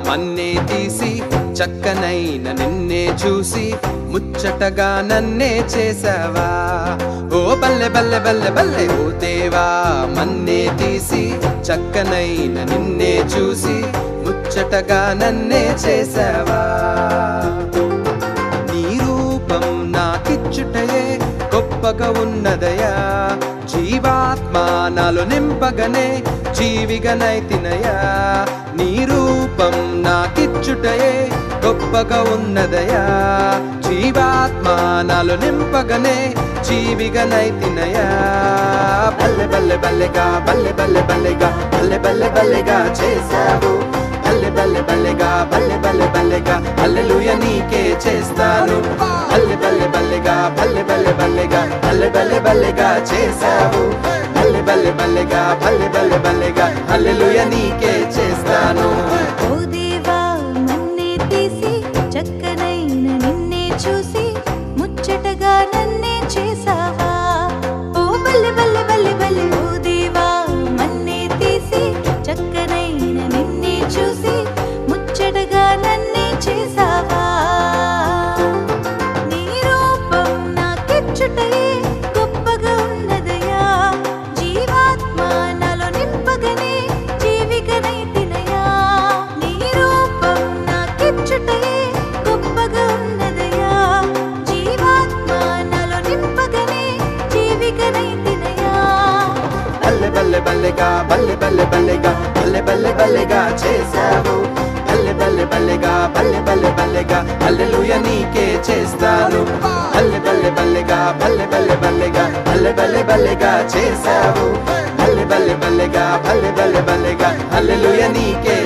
మన్నే తీసి చక్కనైన నిన్నే చూసి ముచ్చటగా నన్నే చేసావా. ఓ బల్లె బల్లె బల్లె బల్లె ఓ దేవా, మన్నే తీసి చక్కనైన నిన్నే చూసి ముచ్చటగా నన్నే చేసావా. నీ రూపం నాకిచ్చుటయే గొప్పగా ఉన్నదయా, జీవాత్మ నాలో నింపగనే జీవిగనైతినయా. నీ రూపం నాకిచ్చుటయే గొప్పగా ఉన్నదయా, జీవాత్మ నాలో నింపగనే జీవిగనైతినయా. బల్లె బల్లె బల్లెగా బల్లె బల్లె బల్లెగా బల్లె బల్లె బల్లెగా చేసావు. బల్లె బల్లె బల్లెగా బల్లె బల్లె బల్లెగా హల్లెలూయా నీకే చేస్తాను. బల్లె బల్లె బల్లెగా బల్లె బల్లె బల్లెగా బల్లె బల్లె బల్లెగా చేసావు. బల్లె బల్లె బల్లెగా బల్లె బల్లె బల్లెగా హల్లెలూయా నీకే చేస్తాను. ఓ దేవా, మన్నే తీసి చక్కనైన నిన్నే చూసి ముచ్చటగా నన్నే చేసావా. ఓ బల్లె బల్లె బల్లె బల్లె ఓ దేవా, మన్నే తీసి చక్కనైన నిన్నే చూసి ముచ్చటగా నన్నే చేసావా. నీ రూపం నాకిచ్చుటయే గొప్పగా ఉన్నదయా, జీవాత్మ నాలో నింపగనే జీవికనైతినయా. నీ రూపం నాకిచ్చుటయే గొప్పగా ఉన్నదయా, జీవాత్మ నాలో నింపగనే జీవికనైతినయా. బల్లె బల్లె బల్లెగా బల్లె బల్లె బల్లెగా బల్లె బల్లె బల్లెగా చేసావు. బల్లె బల్లె బల్లెగా బల్లె బల్లె బల్లెగా హల్లెలూయా నీకే చేస్తాను. బల్లె బల్లె బల్లెగా బల్లె బల్లె బల్లెగా బల్లె బల్లె బల్లెగా చేసావు. బల్లె బల్లె బల్లెగా బల్లె బల్లె బల్లెగా హల్లెలూయా నీకే